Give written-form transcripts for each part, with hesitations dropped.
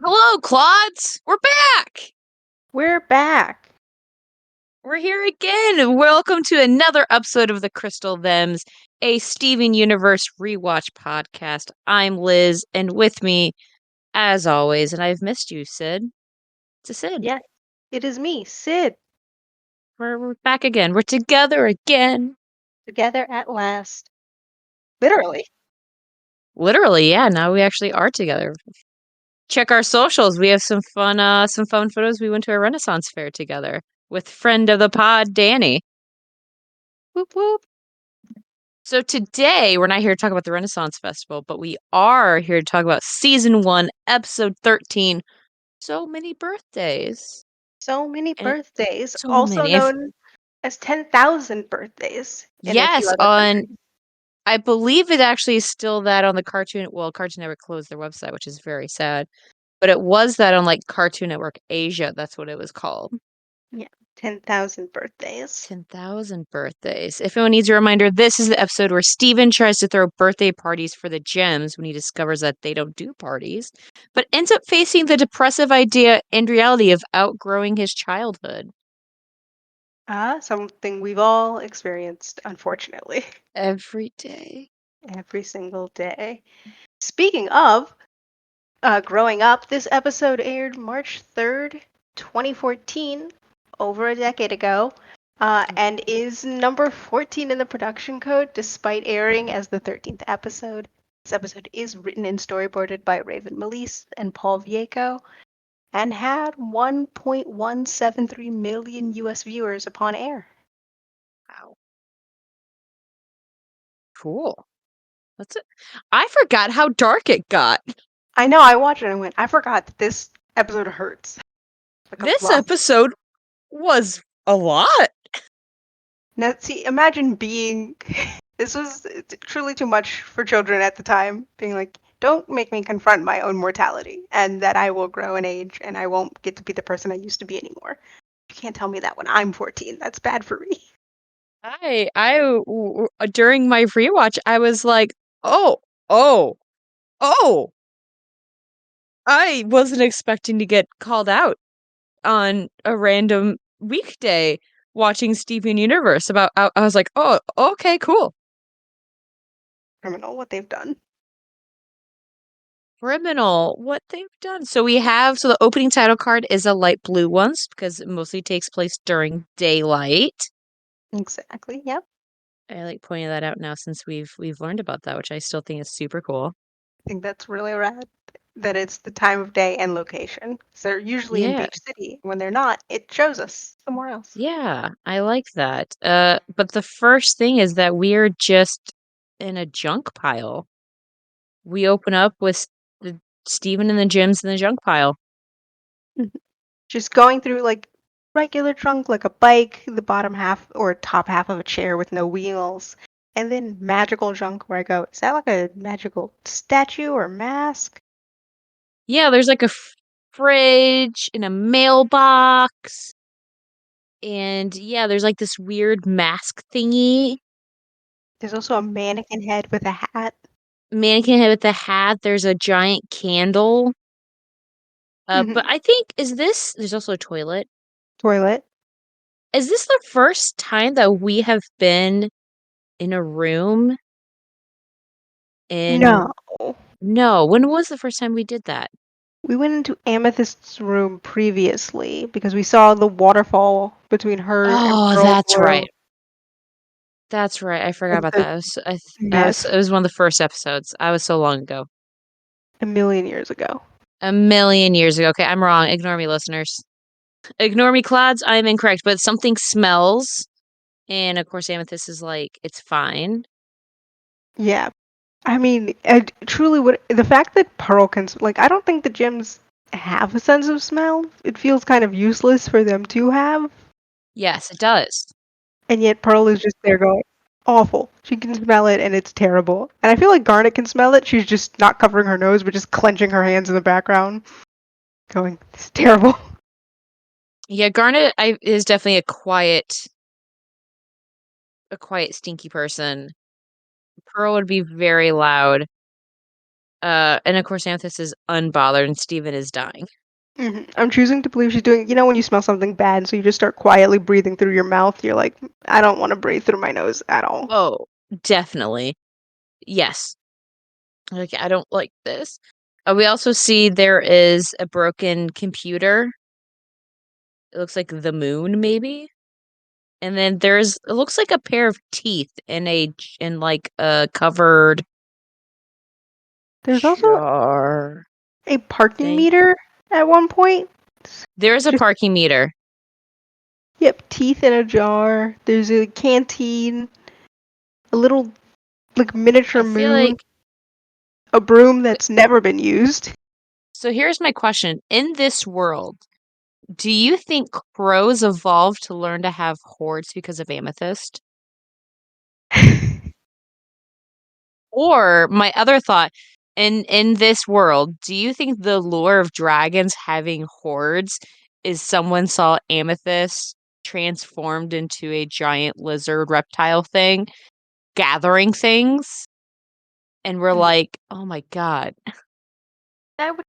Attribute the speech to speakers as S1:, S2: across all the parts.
S1: Hello, Clods! We're back!
S2: We're back.
S1: We're here again, and welcome to another episode of the Crystal Thems, a Steven Universe rewatch podcast. I'm Liz, and with me, as always, and I've missed you, Sid. It's a Sid.
S2: Yes, it is me, Sid,
S1: We're back again. We're together again.
S2: together at last. Literally.
S1: Literally, yeah, now we actually are together. Check our socials. We have some fun photos. We went to a Renaissance fair together with friend of the pod, Danny.
S2: Whoop whoop.
S1: So today we're not here to talk about the Renaissance Festival, but we are here to talk about season 1, episode 13. So many birthdays.
S2: So many
S1: And
S2: birthdays,
S1: so
S2: also
S1: many.
S2: known as 10,000 birthdays in a few
S1: Yes,
S2: other
S1: on
S2: countries.
S1: I believe it actually is still that on the Cartoon Network closed their website, which is very sad. But it was that on like Cartoon Network Asia, that's what it was called.
S2: Yeah, 10,000 birthdays.
S1: 10,000 birthdays. If anyone needs a reminder, this is the episode where Steven tries to throw birthday parties for the Gems when he discovers that they don't do parties, but ends up facing the depressive idea and reality of outgrowing his childhood.
S2: Something we've all experienced, unfortunately,
S1: Every day.
S2: every single day. Speaking of growing up, this episode aired March 3rd, 2014, over a decade ago, and is number 14 in the production code despite airing as the 13th episode. This episode is written and storyboarded by Raven Melise and Paul Vieco and had 1.173 million US viewers upon air.
S1: Wow. Cool. That's it. I forgot how dark it got.
S2: I know, I watched it and went, I forgot that this episode hurts. Like a
S1: This
S2: lot.
S1: episode was a lot.
S2: Now, see, imagine being. This was truly too much for children at the time, being like, don't make me confront my own mortality and that I will grow in age and I won't get to be the person I used to be anymore. You can't tell me that when I'm 14. That's bad for me.
S1: During my rewatch, I was like, oh, oh, oh. I wasn't expecting to get called out on a random weekday watching Steven Universe about I was like, "Oh, okay, cool."
S2: Criminal, what they've done.
S1: Criminal, what they've done. So the opening title card is a light blue one because it mostly takes place during daylight.
S2: Exactly. Yep.
S1: I like pointing that out now since we've learned about that, which I still think is super cool.
S2: I think that's really rad that it's the time of day and location. So they're usually in
S1: Yeah.
S2: Beach City. When they're not, it shows us somewhere else.
S1: Yeah, I like that. But the first thing is that we're just in a junk pile. We open up with the Steven and the Gems in the junk pile.
S2: Mhm. Just going through like regular trunk, like a bike, the bottom half or top half of a chair with no wheels, and then magical junk where I go, is that like a magical statue or mask?
S1: Yeah, there's like a fridge and a mailbox. And yeah, there's like this weird mask thingy.
S2: There's also a mannequin head with a hat.
S1: Mannequin head with a hat. There's a giant candle. But
S2: Hmm.
S1: I think there's also a toilet.
S2: Toilet.
S1: Is this the first time that we have been in a room in
S2: No.
S1: No, when was the first time we did that?
S2: We went into Amethyst's room previously because we saw the waterfall between her and
S1: Oh,
S2: Pearl's
S1: that's
S2: room.
S1: right. That's right. I forgot
S2: Like
S1: about that.
S2: yes,
S1: It was one of the first episodes. I was so long ago.
S2: a million years ago.
S1: A million years ago. Okay, I'm wrong. Ignore me, listeners. Ignore me, Clods. I am incorrect, but something smells. And of course, Amethyst is like, it's fine.
S2: Yeah. I mean, truly, what the fact that Pearl can like, I don't think the gems have a sense of smell. It feels kind of useless for them to have,
S1: Yes, it does.
S2: and yet Pearl is just there going, awful. She can smell it, and it's terrible. And I feel like Garnet can smell it. She's just not covering her nose, but just clenching her hands in the background, going, "It's terrible."
S1: Yeah, Garnet is definitely a quiet, stinky person. Pearl would be very loud. And of course, Amethyst is unbothered, and Steven is dying.
S2: I'm choosing to believe she's doing, when you smell something bad, so you just start quietly breathing through your mouth. You're like, I don't want to breathe through my nose at all.
S1: Oh, definitely. Yes. Like, I don't like this. We also see there is a broken computer. It looks like the moon, maybe. And then it looks like a pair of teeth in like a covered
S2: There's also
S1: jar
S2: a parking
S1: thing.
S2: meter at one point.
S1: There's a
S2: Just,
S1: parking meter.
S2: yep, teeth in a jar. There's a canteen, a little, like, miniature
S1: I feel
S2: moon,
S1: like
S2: a broom that's never been used.
S1: so here's my question. In this world, do you think crows evolved to learn to have hoards because of Amethyst? Or my other thought, in this world, do you think the lure of dragons having hordes is someone saw Amethyst transformed into a giant lizard reptile thing, gathering things, and we're like, oh my God.
S2: I would,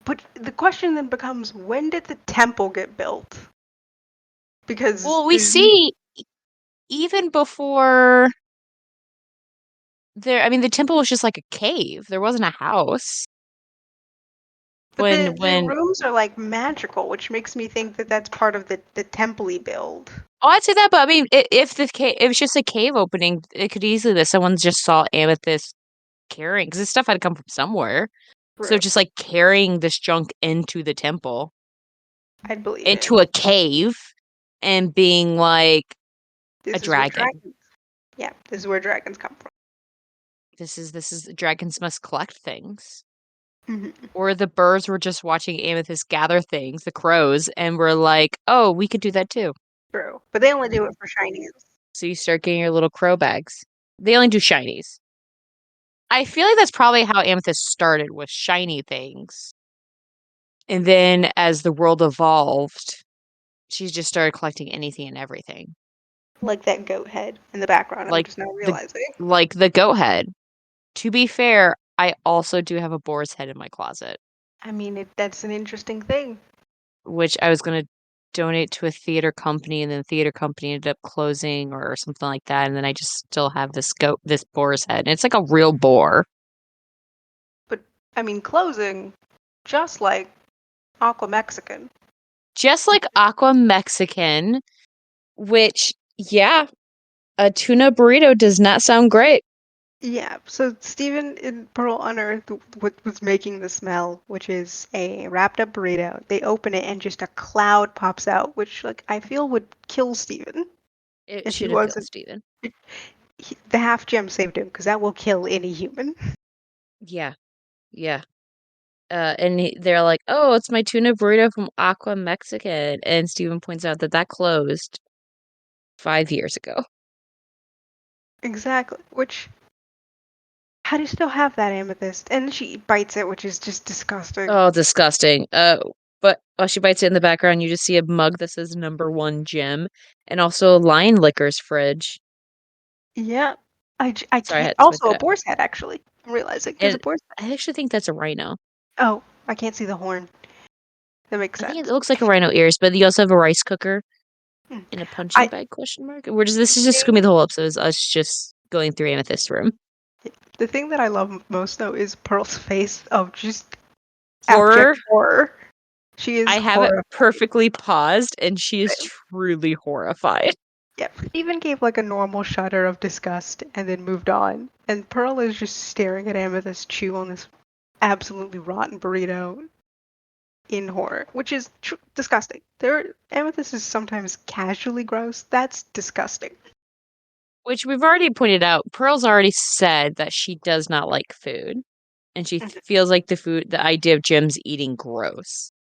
S2: but the question then becomes, when did the temple get built? Because
S1: Well, we see even before I mean, the temple was just like a cave. There wasn't a house.
S2: but the
S1: When
S2: rooms are like magical, which makes me think that that's part of the temple-y build.
S1: Oh, I'd say that, but I mean, if the cave, if it's just a cave opening, it could easily that someone just saw Amethyst carrying, because this stuff had to come from somewhere. So
S2: True.
S1: just like carrying this junk into the temple,
S2: I'd believe it.
S1: into a cave, and being like a
S2: This is where
S1: dragon.
S2: dragons. Yeah, this is where dragons come from.
S1: This is dragons must collect things.
S2: Hmm.
S1: Or the birds were just watching Amethyst gather things, the crows, and were like, oh, we could do that too.
S2: True, but they only do it for shinies.
S1: So you start getting your little crow bags. They only do shinies. I feel like that's probably how Amethyst started with shiny things. And then as the world evolved, she just started collecting anything and everything.
S2: Like that goat head in the background. I'm
S1: Like
S2: just now
S1: the
S2: realizing.
S1: like the goat head. To be fair, I also do have a boar's head in my closet,
S2: I mean, that's an interesting thing.
S1: which I was gonna donate to a theater company, and then the theater company ended up closing or something like that. And then I just still have this boar's head. And it's like a real boar.
S2: But I mean, closing, just like Aqua Mexican.
S1: Just like Aqua Mexican, which, yeah, a tuna burrito does not sound great.
S2: Yeah, so Steven and Pearl unearthed what was making the smell, which is a wrapped up burrito. They open it and just a cloud pops out, which like I feel would kill Steven
S1: It
S2: if he
S1: should have killed
S2: wasn't.
S1: Steven.
S2: The half gem saved him because that will kill any human.
S1: Yeah, yeah. They're like, "Oh, it's my tuna burrito from Aqua Mexican," and Steven points out that that closed 5 years ago.
S2: Exactly. Which, how do you still have that amethyst? And she bites it, which is just disgusting.
S1: Oh, disgusting. But while she bites it in the background, you just see a mug that says #1 gem, and also a Lion Liquors fridge.
S2: Yeah. I
S1: Sorry, I
S2: can't.
S1: had to point
S2: Also,
S1: that
S2: a
S1: out.
S2: boar's head, actually. I'm realizing there's a
S1: And
S2: boar's
S1: I actually think that's a rhino.
S2: head. Oh, I can't see the horn. That makes
S1: I think it
S2: sense.
S1: looks like a rhino ears, but you also have a rice cooker
S2: Hmm.
S1: in a punching
S2: I
S1: bag question mark. This is just gonna be the whole episode, is us just going through Amethyst room.
S2: The thing that I love most, though, is Pearl's face of just abject
S1: Horror.
S2: horror. She is
S1: I have it
S2: horrified.
S1: perfectly paused, and she is truly horrified.
S2: Yep. Steven gave like a normal shudder of disgust and then moved on. And Pearl is just staring at Amethyst chew on this absolutely rotten burrito in horror, which is disgusting. Amethyst is sometimes casually gross. That's disgusting.
S1: Which we've already pointed out, Pearl's already said that she does not like food, and she
S2: Mhm,
S1: feels like the idea of Jim's eating gross.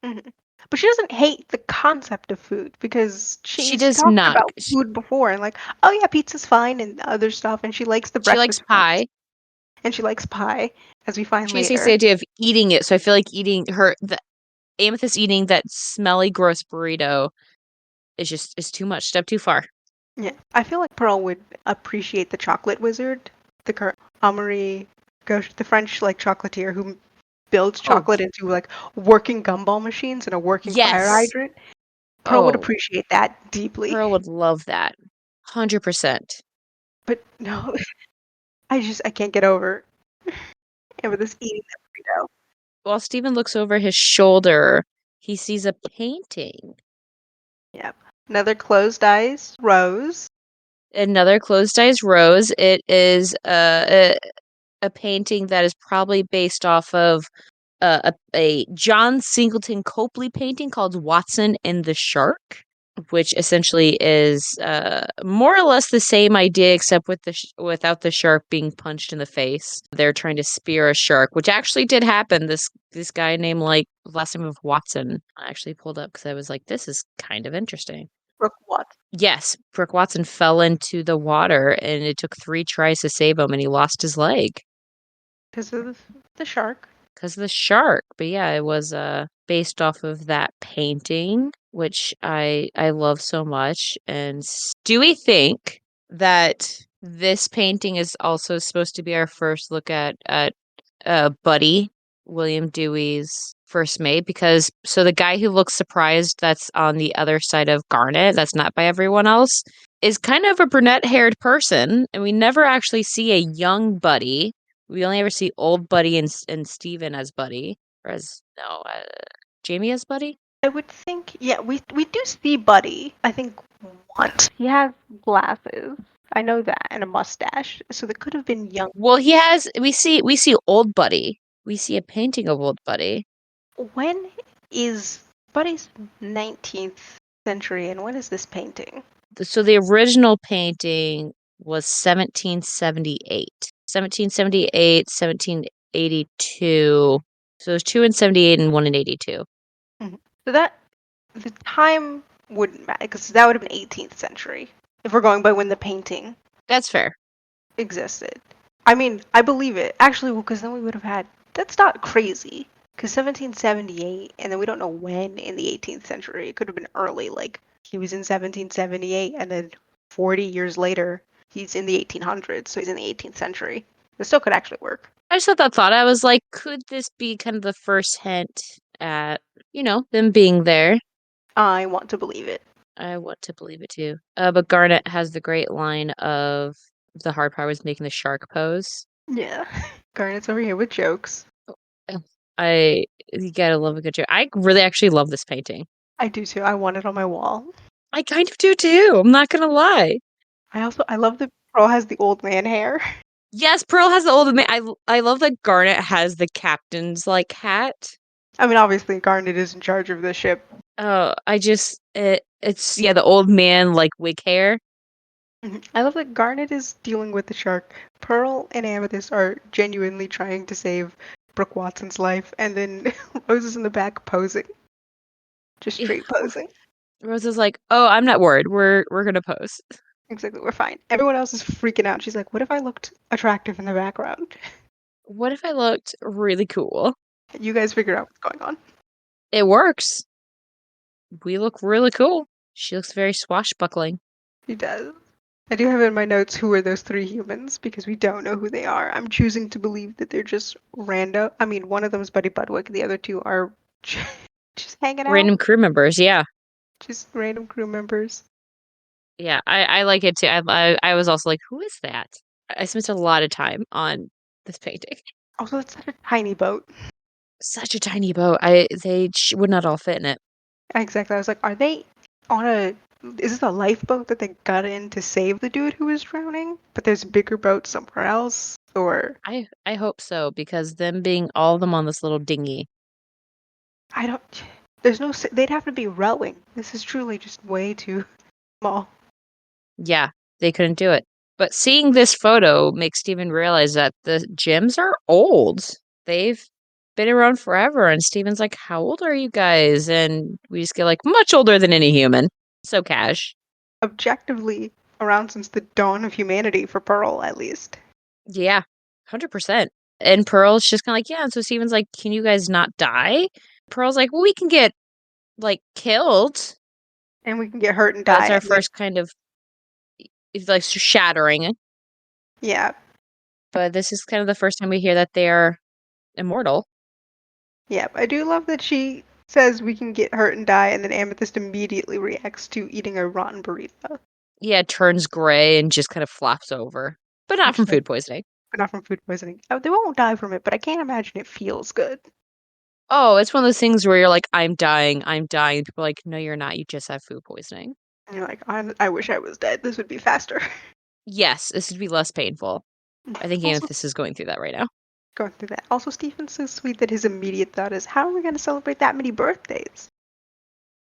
S2: mhm. But she doesn't hate the concept of food because
S1: She
S2: she's
S1: does
S2: talked
S1: not.
S2: about food before and like, oh yeah, pizza's fine and other stuff, and she likes the
S1: She likes
S2: breakfast foods
S1: pie.
S2: and she likes pie, as we find
S1: She just hates the
S2: later.
S1: idea of eating it. So I feel like the Amethyst eating that smelly, gross burrito is too much. Step too far.
S2: Yeah, I feel like Pearl would appreciate the chocolate wizard, the Amory. the French like chocolatier who builds
S1: Oh,
S2: chocolate into like working gumball machines and a working fire
S1: yes.
S2: hydrant. Pearl would
S1: Oh,
S2: appreciate that deeply.
S1: Pearl would love that. 100%.
S2: But no, I can't get over it with this eating that burrito.
S1: While Steven looks over his shoulder, he sees a painting.
S2: Yep. Another closed eyes rose.
S1: Another closed eyes rose. It is a painting that is probably based off of a John Singleton Copley painting called Watson and the Shark, which essentially is more or less the same idea, except with without the shark being punched in the face. They're trying to spear a shark, which actually did happen. This guy named like last name of Watson, I actually pulled up because I was like, this is kind of interesting.
S2: Brooke Watson.
S1: Yes, Brooke Watson fell into the water, and it took 3 tries to save him, and he lost his leg
S2: Because of the shark.
S1: because of the shark. But yeah, it was based off of that painting, which I love so much. And do we think that this painting is also supposed to be our first look at Buddy, William Dewey's first mate? Because so the guy who looks surprised that's on the other side of Garnet, that's not by everyone else, is kind of a brunette-haired person, and we never actually see a young Buddy. We only ever see old Buddy and Steven as Buddy, or as no, Jamie as Buddy.
S2: I would think, yeah, we do see Buddy, I think, once. He has glasses. I know that, and a mustache. So they could have been young.
S1: Well, he has. We see old Buddy. We see a painting of old Buddy.
S2: When is Buddy's 19th century, and when is this painting?
S1: So the original painting was 1778. 1778, 1782. So there's two in 78 and one in 82.
S2: Mhm. So that the time wouldn't matter because that would have been 18th century if we're going by when the painting
S1: That's fair.
S2: existed. I mean, I believe it actually, because then we would have had. That's not crazy. Because 1778, and then we don't know when in the 18th century. It could have been early, like he was in 1778, and then 40 years later, he's in the 1800s, so he's in the 18th century. This still could actually work.
S1: I just had that thought. I was like, could this be kind of the first hint at, them being there?
S2: I want to believe it.
S1: I want to believe it too. But Garnet has the great line of the hard part was making the shark pose.
S2: Yeah. Garnet's over here with jokes.
S1: Oh, you gotta love a good joke. I really actually love this painting.
S2: I do too. I want it on my wall.
S1: I kind of do too. I'm not gonna lie.
S2: I love that Pearl has the old man hair.
S1: Yes, Pearl has the old man. I love that Garnet has the captain's like hat.
S2: I mean, obviously Garnet is in charge of the ship.
S1: Oh, it's yeah, the old man like wig hair.
S2: I love that Garnet is dealing with the shark. Pearl and Amethyst are genuinely trying to save Brooke Watson's life, and then Rose is in the back posing, just
S1: Yeah.
S2: straight posing.
S1: Rose is like, "Oh, I'm not worried. We're gonna pose.
S2: Exactly, we're fine. Everyone else is freaking out. She's like, "What if I looked attractive in the background?"
S1: What if I looked really cool?
S2: You guys figure out what's going on.
S1: It works. We look really cool. She looks very swashbuckling.
S2: She does. I do have in my notes who are those three humans because we don't know who they are. I'm choosing to believe that they're just random. I mean, one of them is Buddy Budwick, the other two are just hanging out,
S1: Random crew members, yeah.
S2: just random crew members.
S1: Yeah, I like it too. I was also like, who is that? I spent a lot of time on this painting.
S2: Also, it's such a tiny boat.
S1: Such a tiny boat. They would not all fit in it.
S2: Exactly. I was like, are they on a? Is this a lifeboat that they got in to save the dude who was drowning? But there's a bigger boat somewhere else, or
S1: I hope so because them being all of them on this little dinghy.
S2: I don't. There's no. They'd have to be rowing. This is truly just way too small.
S1: Yeah, they couldn't do it. But seeing this photo makes Steven realize that the gyms are old. They've been around forever. And Steven's like, how old are you guys? And we just get like, much older than any human. So cash.
S2: Objectively, around since the dawn of humanity for Pearl, at least.
S1: Yeah, 100%. And Pearl's just kind of like, yeah. And so Steven's like, can you guys not die? Pearl's like, well, we can get like killed.
S2: And we can get hurt and
S1: That's
S2: die.
S1: our
S2: And then,
S1: first kind of it's like shattering.
S2: yeah.
S1: but this is kind of the first time we hear that they are immortal.
S2: Yeah, I do love that she says we can get hurt and die, and then Amethyst immediately reacts to eating a rotten burrito.
S1: Yeah, it turns gray and just kind of flops over, but not
S2: And
S1: from
S2: she's like,
S1: food poisoning.
S2: but not from food poisoning. Oh, they won't die from it, but I can't imagine it feels good.
S1: Oh, it's one of those things where you're like, I'm dying, I'm dying. And people are like, no, you're not. You just have food poisoning.
S2: And you're like, I wish I was dead. This would be faster.
S1: Yes, this would be less painful. I think
S2: Also,
S1: Amethyst is going through that right now.
S2: going through that. Also, Stephen's so sweet that his immediate thought is, how are we going to celebrate that many birthdays?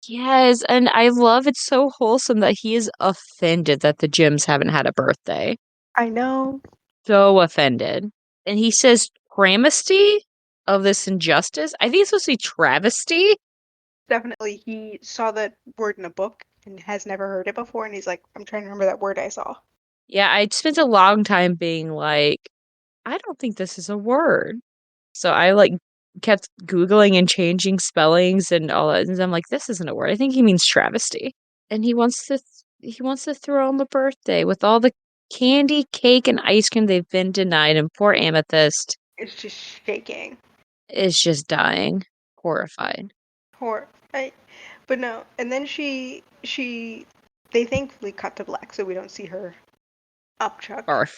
S1: Yes, and I love it's so wholesome that he is offended that the Jims haven't had a birthday.
S2: I know.
S1: So offended. And he says travesty of this injustice. I think it's supposed to be travesty.
S2: Definitely, he saw that word in a book and has never heard it before, and he's like, I'm trying to remember that word I saw.
S1: Yeah, I spent a long time being like, I don't think this is a word. So I like kept Googling and changing spellings and all that. And I'm like, this isn't a word. I think he means travesty. And he wants to throw him a birthday with all the candy, cake, and ice cream they've been denied. And poor Amethyst
S2: It's just shaking.
S1: is just dying, horrified.
S2: Poor. But no, and then they thankfully cut to black so we don't see her up Chuck.
S1: Barf.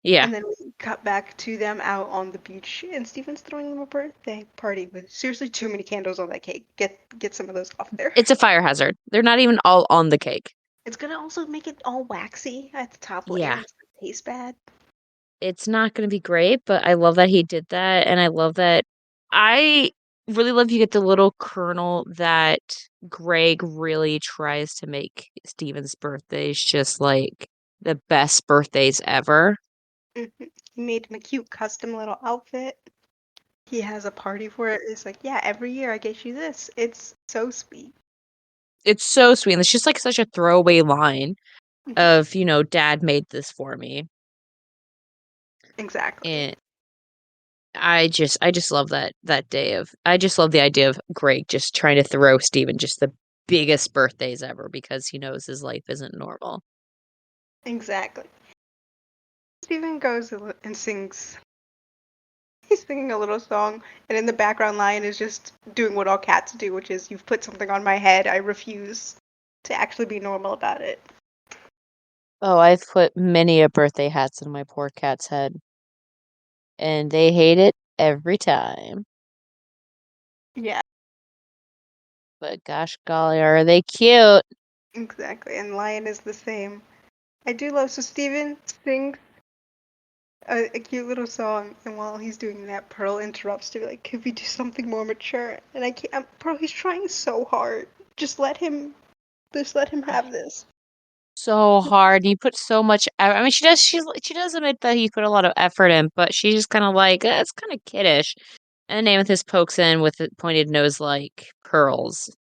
S1: Yeah.
S2: And then we cut back to them out on the beach, and Steven's throwing them a birthday party with seriously too many candles on that cake. Get some of those off there.
S1: It's a fire hazard. They're not even all on the cake.
S2: It's gonna also make it all waxy at the top layer,
S1: Yeah.
S2: and it's gonna taste bad.
S1: It's not going to be great, but I love that he did that. And I love that I really love you get the little kernel that Greg really tries to make Steven's birthdays just like the best birthdays ever.
S2: He made him a cute custom little outfit. He has a party for it. It's like, yeah, every year I get you this. It's so sweet.
S1: It's so sweet. And it's just like such a throwaway line
S2: Mhm.
S1: of, Dad made this for me.
S2: Exactly.
S1: And I just love that day of I just love the idea of Greg just trying to throw Steven just the biggest birthdays ever because he knows his life isn't normal.
S2: Exactly. Steven goes and sings. He's singing a little song, and in the background line is just doing what all cats do, which is, you've put something on my head. I refuse to actually be normal about it.
S1: Oh, I've put many a birthday hats in my poor cat's head, and they hate it every time.
S2: Yeah,
S1: But gosh golly, are they cute?
S2: exactly. And Lion is the same. I do love, so Steven sings a cute little song, and while he's doing that, Pearl interrupts to be like, "Could we do something more mature?" And I can't. Pearl, he's trying so hard. Just let him. Just let him
S1: I
S2: have this.
S1: so hard. You put so much I mean, she does admit that he put a lot of effort in, but she's just kind of like, it's kind of kiddish. And Amethyst pokes in with the pointed nose like pearls,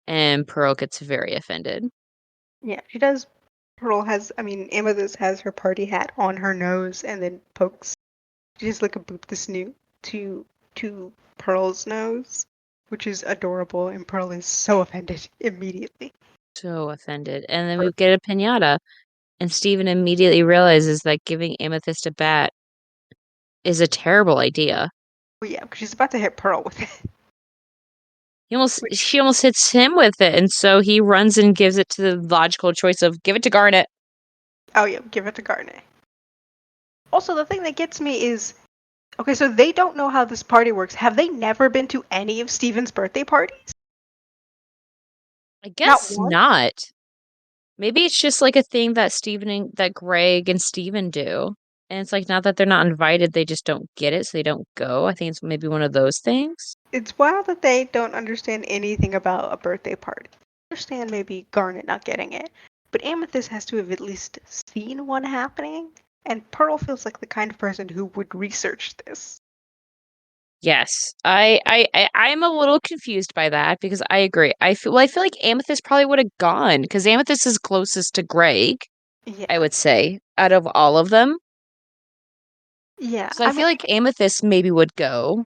S1: and Pearl gets very offended.
S2: Yeah, she does. Pearl has. I mean, Amethyst has her party hat on her nose, and then pokes. She just like a boop the snoot to Pearl's nose, which is adorable, and Pearl is so offended immediately.
S1: So offended. And then we get a pinata, and Steven immediately realizes that giving Amethyst a bat is a terrible idea.
S2: But yeah, because she's about to hit Pearl with it.
S1: She almost hits him with it, and so he runs and gives it to the logical choice of give it to Garnet.
S2: Oh yeah, give it to Garnet. Also, the thing that gets me is, okay, so they don't know how this party works. Have they never been to any of Steven's birthday parties?
S1: I
S2: Not
S1: guess
S2: one?
S1: not. Maybe it's just like a thing that that Greg and Steven do. And it's like now that they're not invited, they just don't get it, so they don't go. I think it's maybe one of those things.
S2: It's wild that they don't understand anything about a birthday party. I understand maybe Garnet not getting it, but Amethyst has to have at least seen one happening, and Pearl feels like the kind of person who would research this.
S1: Yes, I'm a little confused by that because I agree. I feel like Amethyst probably would have gone because Amethyst is closest to Greg, I
S2: Yeah.
S1: would say, out of all of them.
S2: Yeah.
S1: So I feel like Amethyst maybe would go.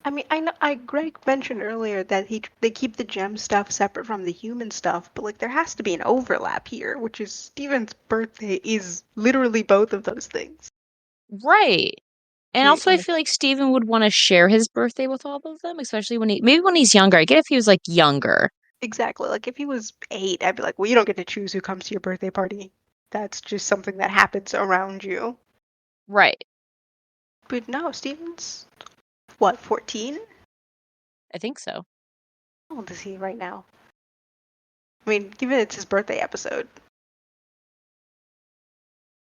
S2: I know Greg mentioned earlier that they keep the gem stuff separate from the human stuff, but like there has to be an overlap here, which is Steven's birthday is literally both of those things.
S1: Right. And also, I
S2: And
S1: feel like Steven would wanna share his birthday with all of them, especially when maybe when he's younger. I get if he was, like, younger.
S2: exactly, like if he was 8, I'd be like, well, you don't get to choose who comes to your birthday party. That's just something that happens around you.
S1: Right.
S2: But no, Steven's what, 14?
S1: I think so.
S2: How old is he right now? I mean, given it's his birthday episode.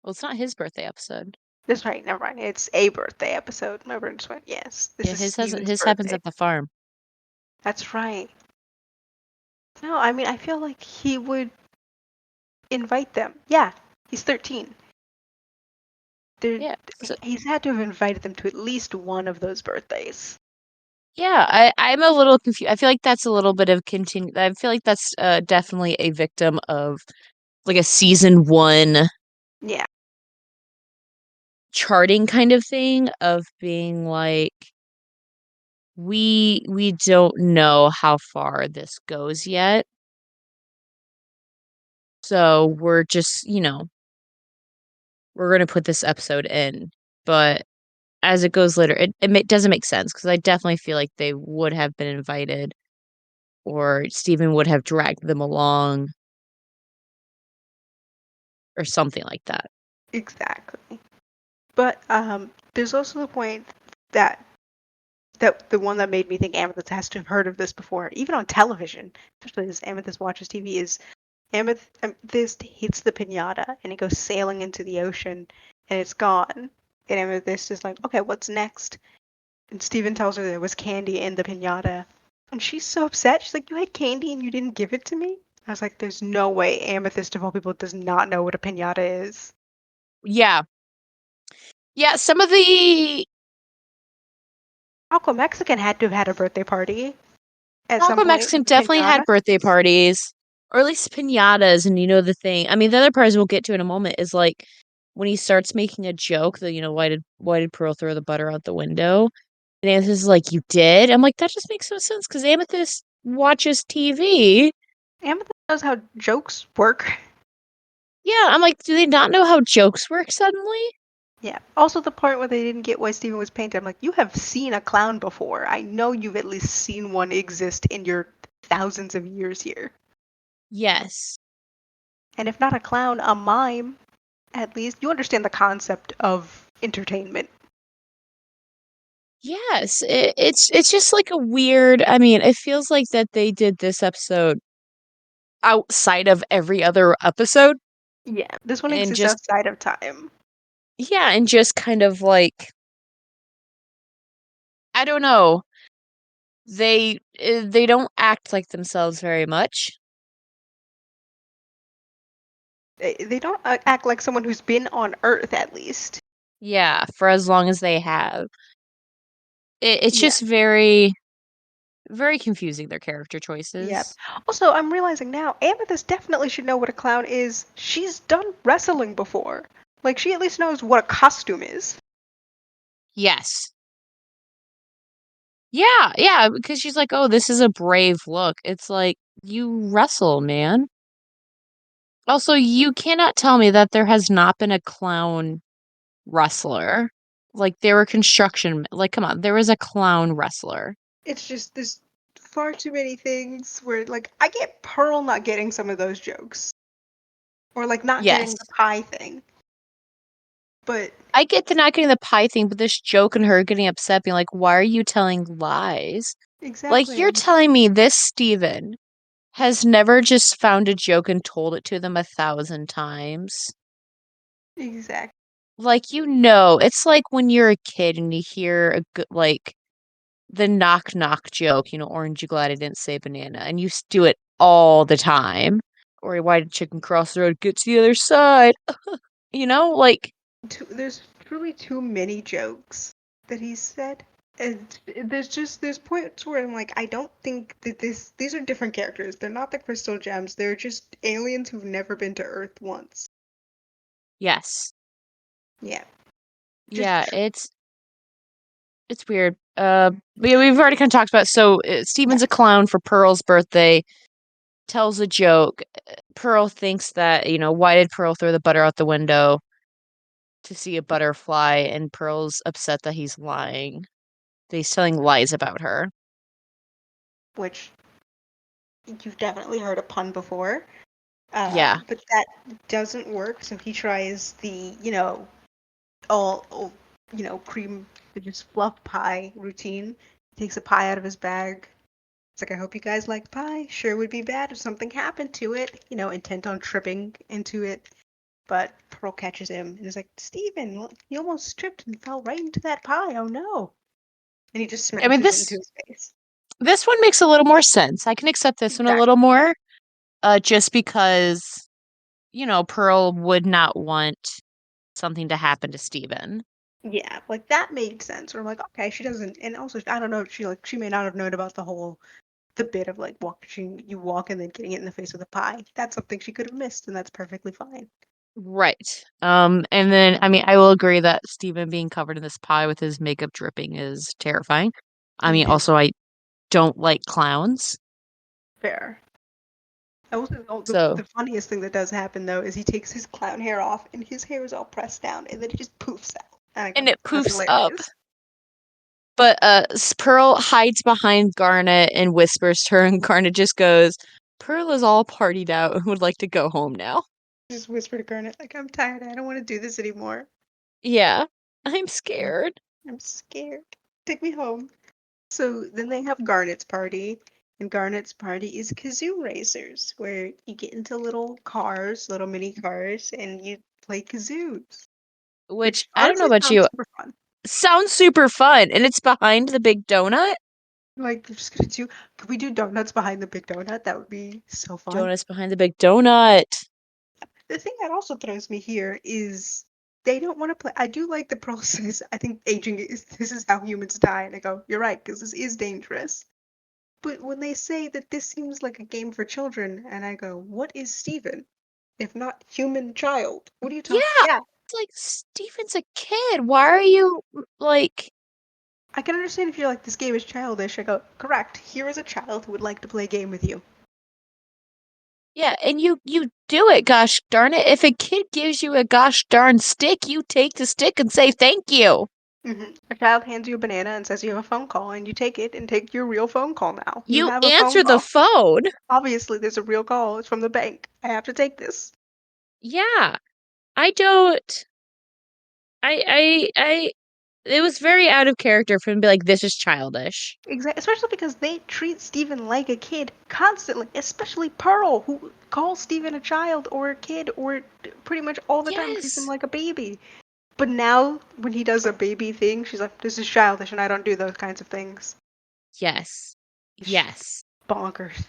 S1: Well, it's not his birthday episode.
S2: That's right, never mind. It's a birthday episode. My brain just went, yes, this
S1: Yeah,
S2: is Steven's
S1: his happens
S2: birthday.
S1: at the farm.
S2: That's right. No, I mean, I feel like he would invite them. Yeah, he's 13. There,
S1: Yeah. So
S2: he's had to have invited them to at least one of those birthdays.
S1: yeah, I'm a little confused. I feel like that's a little bit of continue. I feel like that's definitely a victim of like a season 1
S2: Yeah,
S1: charting kind of thing of being like we don't know how far this goes yet. So we're just, we're going to put this episode in. But as it goes later, doesn't make sense because I definitely feel like they would have been invited or Steven would have dragged them along or something like that.
S2: exactly. But there's also the point that the one that made me think Amethyst has to have heard of this before, even on television, especially as Amethyst watches TV, is Amethyst hits the pinata and it goes sailing into the ocean and it's gone. And Amethyst is like, okay, what's next? And Steven tells her there was candy in the pinata. And she's so upset. She's like, you had candy and you didn't give it to me? I was like, there's no way Amethyst, of all people, does not know what a pinata is.
S1: Yeah. Yeah, some of the
S2: Taco Mexican had to have had a birthday party at some
S1: Taco
S2: point
S1: Mexican
S2: with a
S1: definitely
S2: pinata.
S1: had birthday parties, or at least piñatas, and the thing. I mean, the other part we'll get to in a moment is like when he starts making a joke that, why did Pearl throw the butter out the window? And Amethyst is like, you did? I'm like, that just makes no sense because Amethyst watches TV.
S2: Amethyst knows how jokes work.
S1: Yeah, I'm like, do they not know how jokes work suddenly?
S2: Yeah. Also, the part where they didn't get why Steven was painted. I'm like, you have seen a clown before. I know you've at least seen one exist in your thousands of years here.
S1: Yes.
S2: And if not a clown, a mime, at least. You understand the concept of entertainment.
S1: Yes. It's just like a weird, I mean, it feels like that they did this episode outside of every other episode
S2: Yeah. This one
S1: and
S2: exists
S1: just
S2: outside of time.
S1: yeah, and just kind of like I don't know. They don't act like themselves very much.
S2: They don't act like someone who's been on Earth, at least.
S1: Yeah, for as long as they have. It's
S2: Yeah.
S1: just very very confusing their character
S2: Yep.
S1: choices.
S2: Also, I'm realizing now, Amethyst definitely should know what a clown is. She's done wrestling before. Like, she at least knows what a costume is.
S1: Yes. Yeah, yeah, because she's like, "Oh, this is a brave look." It's like, "You wrestle, man." Also, you cannot tell me that there has not been a clown wrestler. Like, there were like, come on, there was a clown wrestler.
S2: It's just there's far too many things where, like, I get Pearl not getting some of those jokes. Or, like, not getting the
S1: Yes.
S2: pie thing. But,
S1: I get the not getting the pie thing, but this joke and her getting upset, being like, "Why are you telling lies?" Like,
S2: exactly.
S1: you're telling me this Steven has never just found a joke and told it to them 1,000 times?
S2: Exactly.
S1: Like, it's like when you're a kid and you hear like, the knock knock joke, "Orange, you glad I didn't say banana," and you do it all the time. Or, "Why did chicken cross the road? Get to the other side." Like
S2: There's truly too many jokes that he said. And there's points where I'm like, I don't think that these are different characters. They're not the crystal gems. They're just aliens who've never been to Earth once.
S1: yes.
S2: Yeah. Just
S1: Yeah, it's weird. We've already kind of talked about so
S2: yeah.
S1: Steven's a clown for Pearl's birthday, tells a joke. Pearl thinks that, why did Pearl throw the butter out the window? to see a butterfly, and Pearl's upset that he's lying. That he's telling lies about her.
S2: Which you've definitely heard a pun before.
S1: Yeah,
S2: But that doesn't work, so he tries the, all cream, just fluff pie routine. He takes a pie out of his bag. It's like, I hope you guys like pie. Sure would be bad if something happened to it, intent on tripping into it. But Pearl catches him and is like, Steven, you almost tripped and fell right into that pie. Oh no. And he just
S1: I mean
S2: smashes it into
S1: this
S2: his face.
S1: this one makes a little more sense. I can accept this one a little
S2: Exactly.
S1: more, just because Pearl would not want something to happen to Steven.
S2: Yeah, like that made sense. Or like, okay, she doesn't, and also I don't know, she may not have known about the bit of like watching you walk and then getting it in the face with a pie. That's something she could have missed, and that's perfectly fine.
S1: Right. And then I mean I will agree that Steven being covered in this pie with his makeup dripping is terrifying. I mean
S2: Mm-hmm.
S1: also I don't like clowns.
S2: Fair. I also,
S1: So
S2: the funniest thing that does happen though is he takes his clown hair off and his hair is all pressed down and then it just poofs out. And I go,
S1: and it
S2: that's
S1: poofs up.
S2: hilarious.
S1: But Pearl hides behind Garnet and whispers to her, and Garnet just goes, Pearl is all partied out and would like to go home now.
S2: Just whisper to Garnet, like, I'm tired, I don't want to do this anymore.
S1: Yeah, I'm scared.
S2: I'm scared. Take me home. So then they have Garnet's party, and Garnet's party is kazoo racers, where you get into little cars, little mini cars, and you play kazoos,
S1: Which
S2: which
S1: I don't know
S2: honestly
S1: about
S2: sounds
S1: you.
S2: super fun.
S1: Sounds super fun. And it's behind the big donut.
S2: Like, we're just gonna do, could we do donuts behind the big donut? That would be so fun.
S1: Donuts behind the big donut.
S2: The thing that also throws me here is they don't want to play. I do like the process. I think aging is this is how humans die, and I go, you're right, because this is dangerous. But when they say that this seems like a game for children, and I go, what is Steven? If not human child? What are you talking?
S1: Yeah,
S2: Yeah,
S1: it's like Steven's a kid. Why are you like,
S2: I can understand if you're like, this game is childish. I go, correct. Here is a child who would like to play a game with you.
S1: yeah, and you do it, gosh darn it. If a kid gives you a gosh darn stick, you take the stick and say thank you.
S2: A child hands you a banana and says you have a phone call, and you take it and take your real phone call now. You
S1: You
S2: have a phone
S1: answer the
S2: call.
S1: phone.
S2: Obviously, there's a real call. It's from the bank. I have to take this.
S1: Yeah. I don't I it was very out of character for him to be like, this is childish.
S2: Exactly, especially because they treat Steven like a kid constantly, especially Pearl, who calls Steven a child or a kid or pretty much all the time treats him
S1: Yes.
S2: like a baby. But now, when he does a baby thing, she's like, this is childish and I don't do those kinds of things.
S1: Yes.
S2: She's
S1: Yes.
S2: bonkers.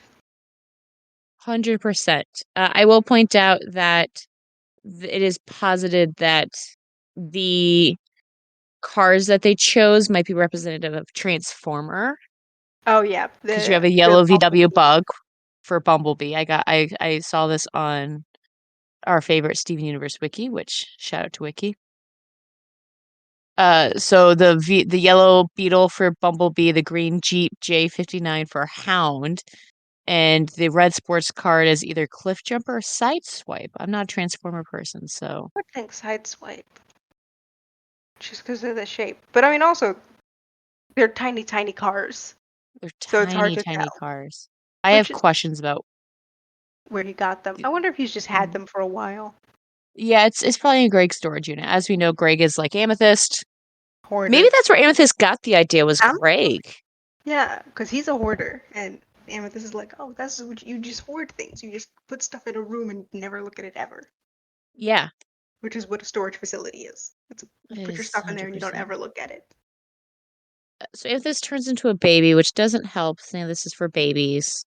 S1: 100%. I will point out that it is posited that the cars that they chose might be representative of Transformer,
S2: Oh yeah,
S1: because you have a
S2: the
S1: yellow VW
S2: Bumblebee.
S1: bug for Bumblebee. I saw this on our favorite Steven Universe wiki, which shout out to wiki. So the yellow Beetle for Bumblebee, the green Jeep J59 for Hound, and the red sports card is either Cliff Jumper or Sideswipe. I'm not a Transformer person, so
S2: I would think Sideswipe, just because of the shape. But I mean, also, they're tiny, tiny cars,
S1: they're
S2: so it's hard
S1: tiny,
S2: to
S1: tiny
S2: tell.
S1: cars. I
S2: Which
S1: have
S2: is
S1: questions about.
S2: where he got them. I wonder if he's just had them for a while.
S1: Yeah, it's probably in Greg's storage unit. As we know, Greg is like Amethyst. Maybe
S2: Hoarder.
S1: that's where Amethyst got the idea was
S2: Sounds
S1: Greg.
S2: like. Yeah, because he's a hoarder, and Amethyst is like, oh, that's what you just hoard things. You just put stuff in a room and never look at it ever,
S1: Yeah,
S2: which is what a storage facility is. You
S1: it
S2: put your
S1: is
S2: stuff in there and you don't
S1: 100%.
S2: ever look at it.
S1: So Amethyst turns into a baby, which doesn't help, saying this is for babies.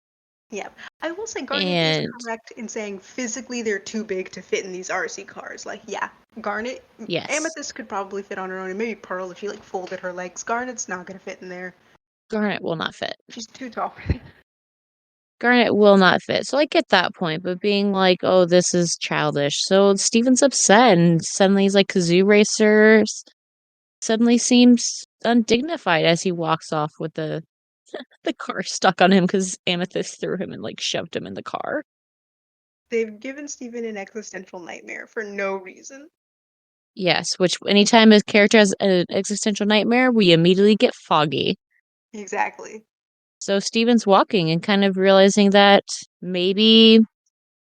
S2: Yeah, I will say Garnet is
S1: And
S2: correct in saying physically they're too big to fit in these RC cars. Like, yeah, Garnet,
S1: yes,
S2: Amethyst could probably fit on her own, and maybe Pearl if she like folded her legs. Garnet's not gonna fit in there.
S1: Garnet will not fit.
S2: She's too tall.
S1: Garnet will not fit. So I get that point, but being like, oh, this is childish. So Steven's upset, and suddenly he's like, Kazoo Racers suddenly seems undignified as he walks off with the car stuck on him because Amethyst threw him and like shoved him in the car.
S2: They've given Steven an existential nightmare for no reason.
S1: Yes, which anytime a character has an existential nightmare, we immediately get foggy.
S2: Exactly.
S1: So Steven's walking and kind of realizing that maybe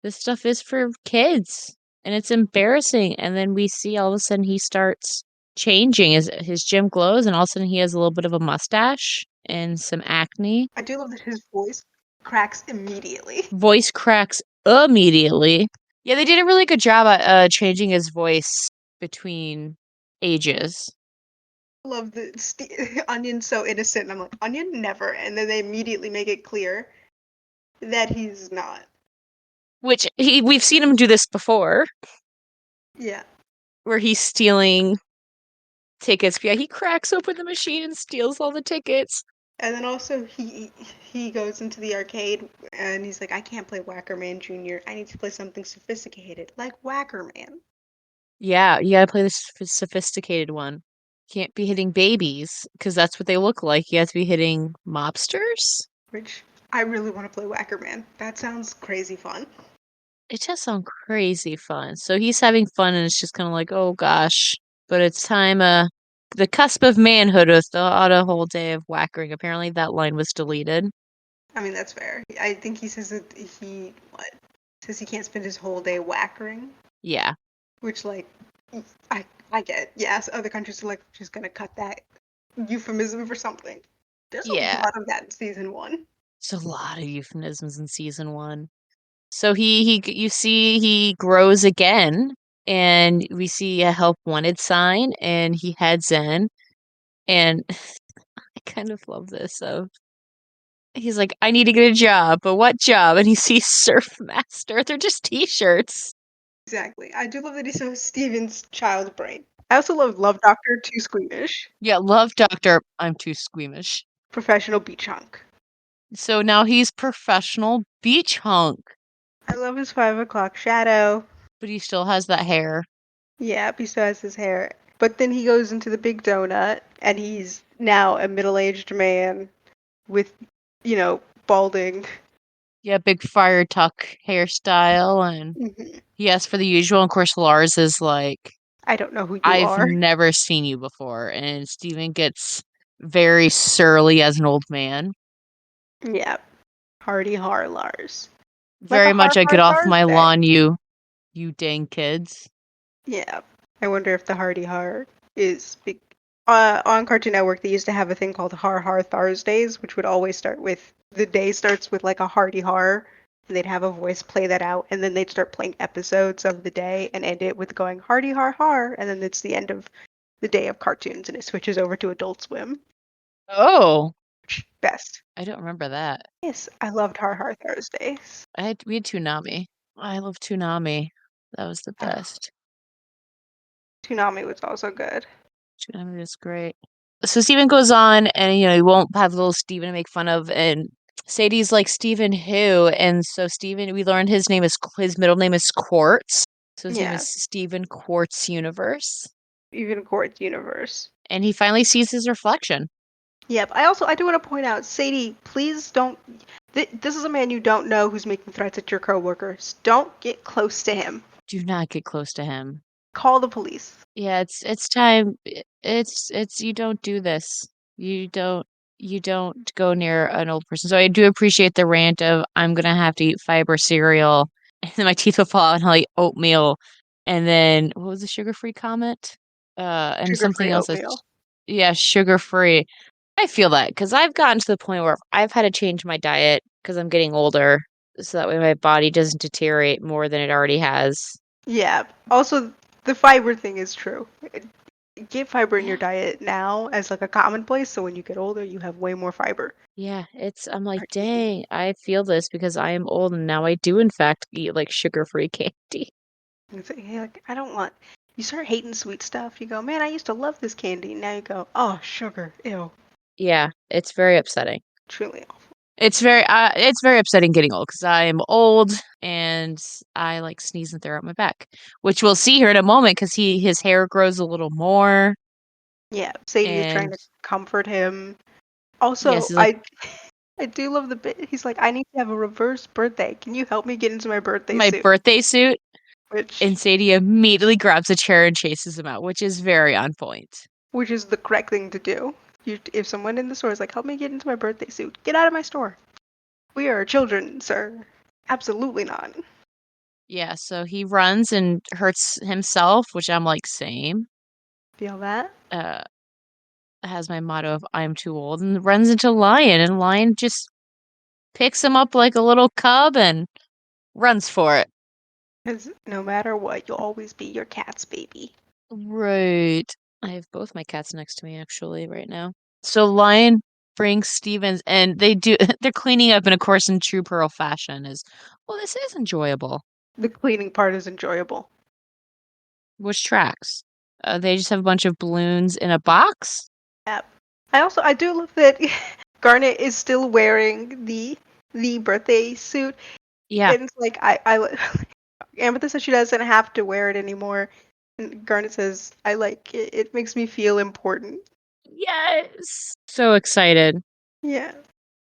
S1: this stuff is for kids and it's embarrassing. And then we see all of a sudden he starts changing. His gym glows and all of a sudden he has a little bit of a mustache and some acne.
S2: I do love that his voice cracks immediately.
S1: Voice cracks immediately. Yeah, they did a really good job at changing his voice between ages.
S2: I love the Onion's so innocent. And I'm like, Onion never. And then they immediately make it clear that he's not.
S1: Which we've seen him do this before,
S2: Yeah.
S1: where he's stealing tickets. Yeah, he cracks open the machine and steals all the tickets.
S2: And then also he goes into the arcade and he's like, I can't play Whacker-Man Jr. I need to play something sophisticated, like Whacker-Man.
S1: Yeah, you gotta play the sophisticated one. Can't be hitting babies, because that's what they look like. You have to be hitting mobsters?
S2: Which I really want to play Whacker-Man. That sounds crazy fun.
S1: It does sound crazy fun. So he's having fun, and it's just kind of like, oh gosh. But it's time, the cusp of manhood with the auto whole day of whackering. Apparently that line was deleted.
S2: I mean, that's fair. I think he says that what? Says he can't spend his whole day whackering.
S1: Yeah.
S2: Which, like, I get. Yes, other countries are like, just gonna cut that euphemism for something. There's a
S1: Yeah.
S2: lot of that in season 1.
S1: There's a lot of euphemisms in season 1. So you see he grows again, and we see a help wanted sign, and he heads in, and I kind of love this. Of he's like, I need to get a job, but what job? And he sees Surf Master. They're just t-shirts.
S2: Exactly. I do love that he shows Steven's child brain. I also love Doctor Too Squeamish.
S1: Yeah, love Doctor. I'm too squeamish.
S2: Professional beach hunk.
S1: So now he's professional beach hunk,
S2: I love his 5 o'clock shadow.
S1: but he still has that hair.
S2: Yep, he still has his hair. But then he goes into the big donut, and he's now a middle-aged man with, balding.
S1: Yeah, big fire tuck hairstyle, and
S2: Mhm.
S1: he asks for the usual. Of course, Lars is like,
S2: I don't know who you
S1: I've
S2: are.
S1: never seen you before. And Steven gets very surly as an old man.
S2: Yep. Hardy har Lars. Like a
S1: Very much,
S2: har
S1: I get
S2: har
S1: off my
S2: Thursday.
S1: lawn, you dang kids.
S2: Yeah. I wonder if the Hardy Har is on Cartoon Network. They used to have a thing called Har Har Thursdays, which would always start with the day starts with like a Hardy Har, and they'd have a voice play that out, and then they'd start playing episodes of the day and end it with going Hardy Har Har, and then it's the end of the day of cartoons, and it switches over to Adult Swim.
S1: Oh,
S2: Best.
S1: I don't remember that.
S2: Yes, I loved Har Har Thursdays.
S1: We had Toonami. I love Toonami. That was the
S2: Oh,
S1: best.
S2: Toonami was also good.
S1: Toonami was great. So Steven goes on, and he won't have little Steven to make fun of, and Sadie's like, Steven who? And so Steven, we learned his middle name is Quartz. So his name
S2: Yeah,
S1: is Steven Quartz Universe.
S2: even Court's universe.
S1: And he finally sees his reflection.
S2: Yep. I do want to point out, Sadie, please don't. This is a man you don't know who's making threats at your coworkers. Don't get close to him.
S1: Do not get close to him.
S2: Call the police.
S1: Yeah, it's time. It's you don't do this. You don't go near an old person. So I do appreciate the rant of I'm gonna have to eat fiber cereal and then my teeth will fall out and I'll eat oatmeal. And then what was the sugar-free comment? And something
S2: Sugar-free
S1: else
S2: oatmeal.
S1: that's yeah, sugar-free. I feel that because I've gotten to the point where I've had to change my diet because I'm getting older, so that way my body doesn't deteriorate more than it already has.
S2: Yeah. Also, the fiber thing is true. Get fiber in your
S1: Yeah.
S2: diet now as like a commonplace, so when you get older, you have way more fiber.
S1: Yeah, I'm like,
S2: Start eating.
S1: dang, I feel this because I am old and now I do in fact eat like sugar-free candy.
S2: It's like, hey, like, I don't want. You start hating sweet stuff. You go, man, I used to love this candy. Now you go, oh, sugar, ew,
S1: Yeah, it's very upsetting.
S2: truly awful.
S1: It's very upsetting getting old because I am old and I like sneeze and throw out my back, which we'll see here in a moment because his hair grows a little more
S2: Yeah, Sadie is trying
S1: and
S2: to comfort him.
S1: yes,
S2: Also,
S1: he's like
S2: I do love the bit. He's like, I need to have a reverse birthday. Can you help me get into my birthday
S1: my
S2: suit?
S1: birthday suit.
S2: which
S1: And Sadie immediately grabs a chair and chases him out, which is very on point.
S2: which is the correct thing to do. If someone in the store is like, "Help me get into my birthday suit," get out of my store. We are children, sir. Absolutely not.
S1: Yeah, so he runs and hurts himself, which I'm like, same.
S2: Feel that?
S1: Uh, has my motto of I'm too old and runs into Lion, and Lion just picks him up like a little cub and runs for it.
S2: Because no matter what, you'll always be your cat's baby.
S1: Right. I have both my cats next to me actually right now. So Lion brings Stevens and they're cleaning up and of course in true Pearl fashion is well, this is enjoyable.
S2: The cleaning part is enjoyable.
S1: Which tracks? They just have a bunch of balloons in a box?
S2: Yep. I do love that Garnet is still wearing the birthday suit.
S1: Yeah.
S2: And it's like I Amethyst says she doesn't have to wear it anymore. And Garnet says, I like it. It makes me feel important.
S1: Yes. So excited.
S2: Yeah.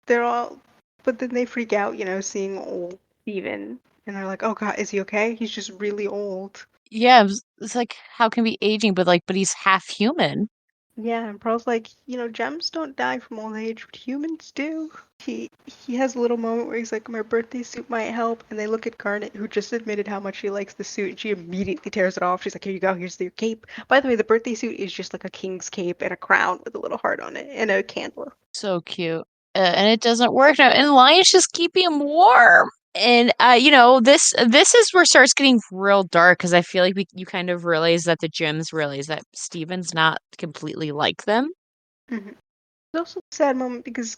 S2: They're all but then they freak out, seeing old Steven. And they're like, oh god, is he okay? He's just really old.
S1: Yeah, it's like how can be aging, but he's half human.
S2: Yeah, and Pearl's like, gems don't die from old age, but humans do. He has a little moment where he's like, my birthday suit might help, and they look at Garnet, who just admitted how much she likes the suit, and she immediately tears it off. She's like, here you go, here's your cape. By the way, the birthday suit is just like a king's cape and a crown with a little heart on it and a candle.
S1: So cute. And it doesn't work now. And Lion's just keeping him warm. And this is where it starts getting real dark because I feel like you kind of realize that the gems realize that Steven's not completely like them.
S2: Mm-hmm. It's also a sad moment because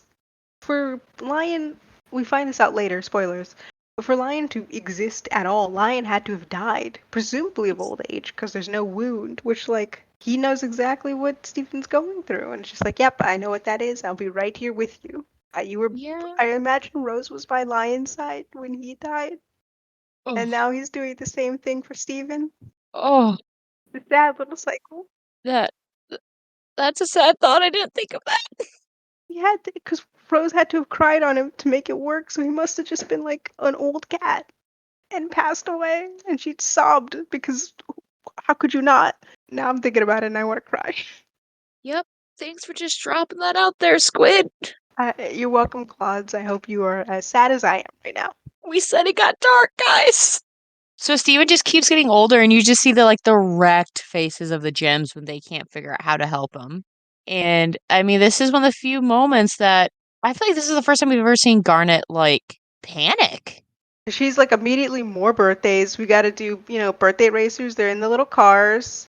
S2: for Lion, we find this out later, spoilers. But for Lion to exist at all, Lion had to have died, presumably of old age, because there's no wound, which, like, he knows exactly what Stephen's going through. And it's just like, yep, I know what that is. I'll be right here with you.
S1: Yeah.
S2: I imagine Rose was by Lion's side when he died,
S1: Oh,
S2: and now he's doing the same thing for Stephen.
S1: oh,
S2: The sad little cycle.
S1: that that's a sad thought. I didn't think of that.
S2: He had to, because Rose had to have cried on him to make it work, so he must have just been like an old cat and passed away, and she sobbed because how could you not? Now I'm thinking about it and I want to cry.
S1: Yep. Thanks for just dropping that out there, Squid.
S2: You're welcome, Claudes. I hope you are as sad as I am right now.
S1: We said it got dark, guys. So Steven just keeps getting older, and you just see the wrecked faces of the gems when they can't figure out how to help him. And I mean, this is one of the few moments that I feel like this is the first time we've ever seen Garnet like panic.
S2: She's like immediately more birthdays. We got to do, birthday racers. They're in the little cars,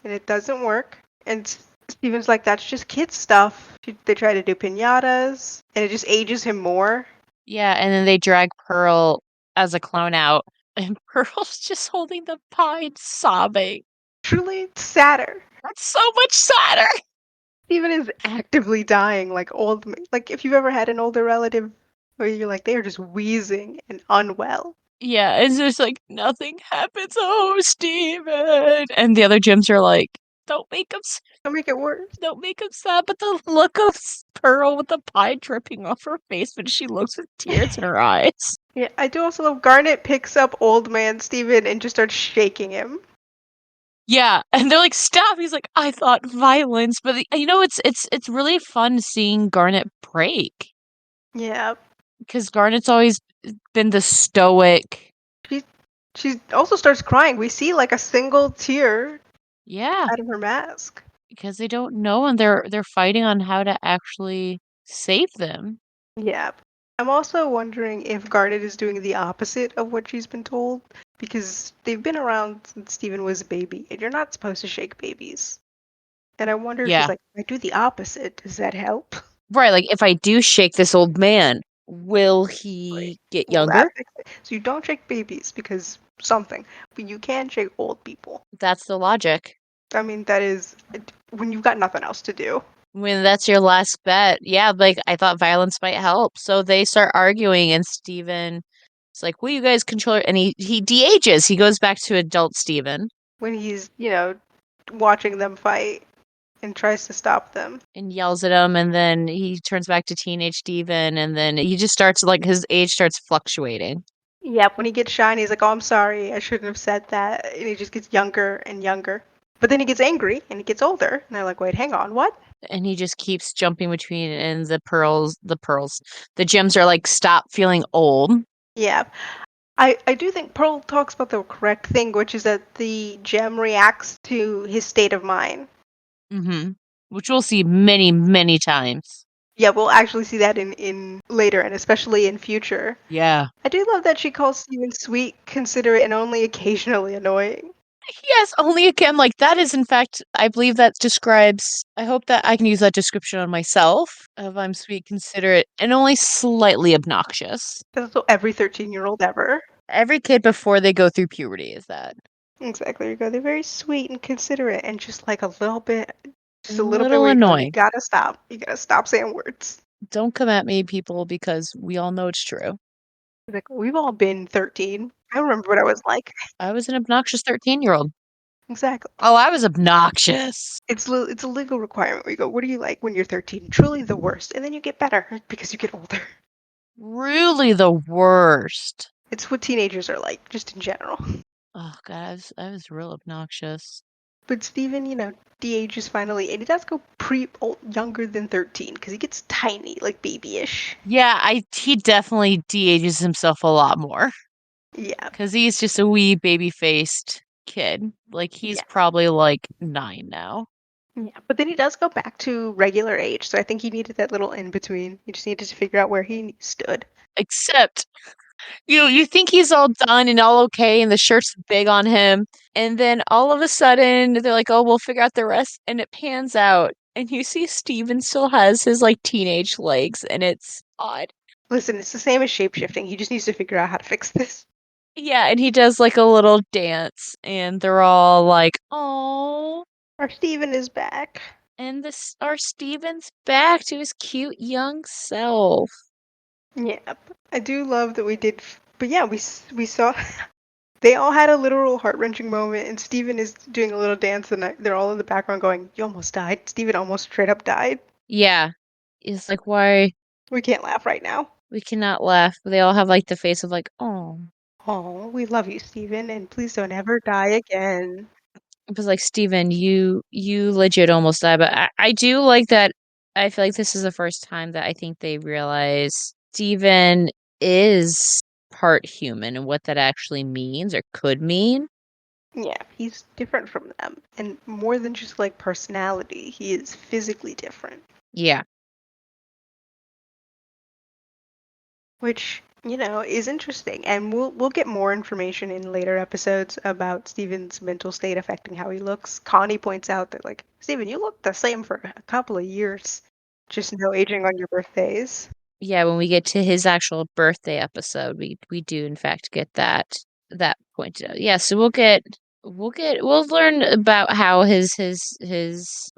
S2: and it doesn't work. And Steven's like, that's just kid stuff. They try to do pinatas, and it just ages him more.
S1: Yeah, and then they drag Pearl as a clone out, and Pearl's just holding the pie, sobbing.
S2: Truly sadder.
S1: That's so much sadder.
S2: Steven is actively dying, like if you've ever had an older relative where you're like, they are just wheezing and unwell.
S1: Yeah, it's just like nothing happens. Oh, Steven. And the other gems are like, don't make him
S2: Don't make it worse.
S1: don't make him sad, but the look of Pearl with the pie dripping off her face when she looks with tears in her eyes.
S2: Yeah, I do also love Garnet picks up old man Steven and just starts shaking him.
S1: Yeah, and they're like, "Stop!" He's like, "I thought violence," but it's really fun seeing Garnet break
S2: Yeah.
S1: because Garnet's always been the stoic.
S2: She she also starts crying. We see like a single tear
S1: Yeah,
S2: out of her mask.
S1: because they don't know and they're fighting on how to actually save them.
S2: Yeah. I'm also wondering if Garnet is doing the opposite of what she's been told, because they've been around since Steven was a baby, and you're not supposed to shake babies. And I wonder if she's
S1: Yeah,
S2: like, I do the opposite. Does that help?
S1: right. Like if I do shake this old man, will he
S2: Like,
S1: get
S2: will that
S1: younger?
S2: fix it? So you don't shake babies because something, but you can shake old people.
S1: That's the logic.
S2: I mean, that is when you've got nothing else to do.
S1: When that's your last bet, yeah, like I thought violence might help. So they start arguing, and Steven is like, "Will you guys control it?" And he de-ages. He goes back to adult Steven
S2: When he's, watching them fight and tries to stop them.
S1: and yells at him, and then he turns back to teenage Steven, and then he just starts like his age starts fluctuating.
S2: Yep, when he gets shy and he's like, "Oh, I'm sorry, I shouldn't have said that," and he just gets younger and younger. But then he gets angry and he gets older, and they're like, "Wait, hang on, what?"
S1: And he just keeps jumping between, and the gems are like, stop feeling old.
S2: Yeah, I do think Pearl talks about the correct thing, which is that the gem reacts to his state of mind.
S1: Mm-hmm. Which we'll see many, many times.
S2: Yeah, we'll actually see that in later and especially in future.
S1: Yeah.
S2: I do love that she calls Steven sweet, considerate, and only occasionally annoying.
S1: Yes, only again, like that is in fact, I believe that describes, I hope that I can use that description on myself of I'm sweet, considerate, and only slightly obnoxious.
S2: That's what every 13-year-old ever.
S1: Every kid before they go through puberty is that.
S2: Exactly, you go. They're very sweet and considerate, and just like
S1: A
S2: just a little bit
S1: little
S2: where you go, you
S1: annoying.
S2: gotta stop. You gotta stop saying words.
S1: Don't come at me, people, because we all know it's true.
S2: Like, we've all been 13. I remember what I was like.
S1: I was an obnoxious 13-year-old.
S2: Exactly.
S1: Oh, I was obnoxious.
S2: It's a legal requirement where you go, what are you like when you're 13? Truly the worst. And then you get better because you get older.
S1: Really the worst.
S2: It's what teenagers are like, just in general.
S1: Oh god, I was real obnoxious.
S2: But Steven, de-ages finally, and he does go younger than 13 because he gets tiny, like babyish.
S1: Yeah, he definitely de-ages himself a lot more.
S2: Yeah,
S1: Because he's just a wee baby-faced kid. Like, he's
S2: yeah,
S1: probably like 9 now.
S2: yeah. But then he does go back to regular age, so I think he needed that little in between. He just needed to figure out where he stood.
S1: Except, you think he's all done and all okay, and the shirt's big on him, and then all of a sudden, they're like, oh, we'll figure out the rest, and it pans out, and you see Steven still has his, like, teenage legs, and it's odd.
S2: Listen, it's the same as shapeshifting. He just needs to figure out how to fix this.
S1: Yeah, and he does, like, a little dance, and they're all like, oh.
S2: Our Steven is back.
S1: And this our Steven's back to his cute young self.
S2: Yeah, I do love that we did. But yeah, we saw they all had a literal heart-wrenching moment, and Steven is doing a little dance, and they're all in the background going, "You almost died." Steven almost straight up died.
S1: Yeah. It's like why
S2: We can't laugh right now.
S1: we cannot laugh. They all have like the face of like, oh.
S2: Oh, we love you, Steven, and please don't ever die again.
S1: It was like, Steven, you legit almost died. But I do like that. I feel like this is the first time that I think they realize Steven is part human and what that actually means or could mean.
S2: Yeah, he's different from them, and more than just like personality, he is physically different.
S1: Yeah.
S2: Which, is interesting. And we'll get more information in later episodes about Steven's mental state affecting how he looks. Connie points out that like, Steven, you look the same for a couple of years. Just no aging on your birthdays.
S1: Yeah, when we get to his actual birthday episode, we do in fact get that pointed out. Yeah, so we'll learn about how his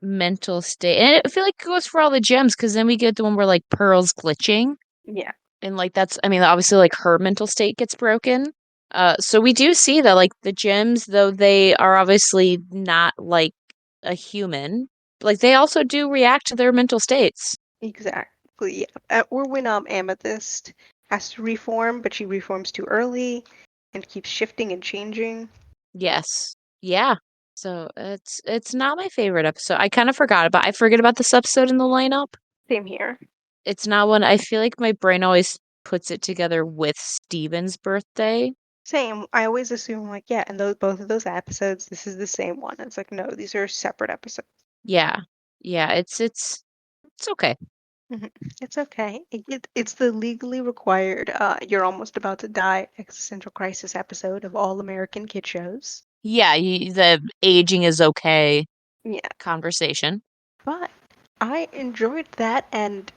S1: mental state, and I feel like it goes for all the gems because then we get the one where like Pearl's glitching,
S2: Yeah,
S1: and like that's, I mean, obviously like her mental state gets broken. So we do see that like the gems, though they are obviously not like a human, like they also do react to their mental states.
S2: exactly. Yeah. Or when Amethyst has to reform, but she reforms too early and keeps shifting and changing.
S1: Yes. Yeah. So it's not my favorite episode. I forget about this episode in the lineup.
S2: Same here.
S1: It's not one I feel like my brain always puts it together with Steven's birthday.
S2: Same. I always assume like, yeah, and those both of those episodes, this is the same one. It's like, no, these are separate episodes.
S1: Yeah. Yeah, it's okay.
S2: Mhm. It's okay. It's the legally required you're almost about to die existential crisis episode of all American kid shows.
S1: Yeah, the aging is okay
S2: Yeah,
S1: conversation.
S2: but I enjoyed that, and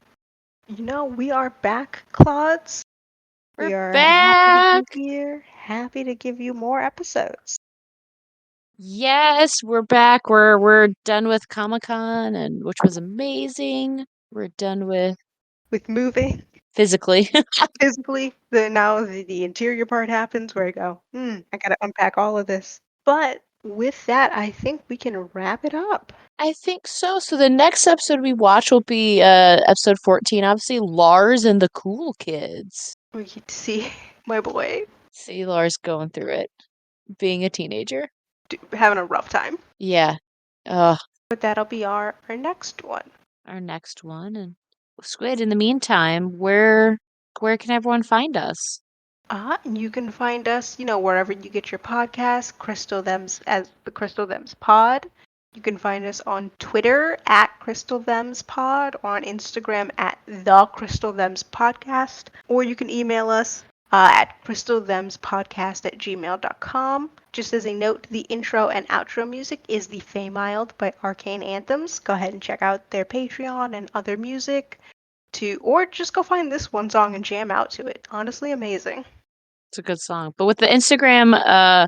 S2: we are back, Claudes.
S1: We're
S2: We are happy to
S1: back.
S2: be here, happy to give you more episodes
S1: Yes, we're back. We're done with Comic-Con, and which was amazing. We're done with
S2: with moving
S1: physically.
S2: physically. The interior part happens where I go, I gotta unpack all of this. But with that, I think we can wrap it up.
S1: I think so. So the next episode we watch will be episode 14, obviously Lars and the Cool Kids.
S2: We get to see my boy.
S1: See, Laura's going through it, being a teenager.
S2: Having a rough time.
S1: Yeah. Uh,
S2: But that'll be our next one.
S1: our next one. And Squid, in the meantime, where can everyone find us?
S2: And you can find us, wherever you get your podcasts, Crystal Thems as the Crystal Thems Pod. You can find us on Twitter at Crystal Thems Pod, or on Instagram at The Crystal Thems Podcast, or you can email us at crystalthemspodcast@gmail.com. Just as a note, the intro and outro music is The Fey-Mild by Arcane Anthems. Go ahead and check out their Patreon and other music or just go find this one song and jam out to it. Honestly, amazing.
S1: It's a good song. But with the Instagram,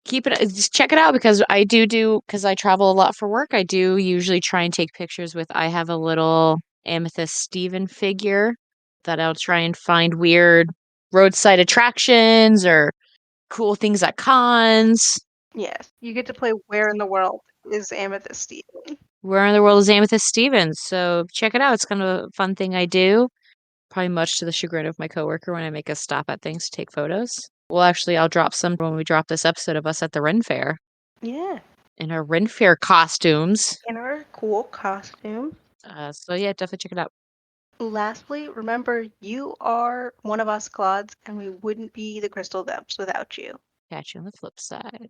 S1: keep it, just check it out because because I travel a lot for work. I do usually try and take pictures with, I have a little Amethyst Steven figure that I'll try and find weird roadside attractions or cool things at cons.
S2: Yes, you get to play Where in the World is Amethyst Steven.
S1: Where in the world is Amethyst Stevens? So check it out. It's kind of a fun thing I do. Probably much to the chagrin of my coworker when I make us stop at things to take photos. Well, actually, I'll drop some when we drop this episode of us at the Ren Fair
S2: Yeah,
S1: in our Ren Fair costumes.
S2: in our cool costume.
S1: So yeah, definitely check it out.
S2: Lastly, remember you are one of us, Claudes, and we wouldn't be the Crystal Depths without you.
S1: Catch you on the flip side.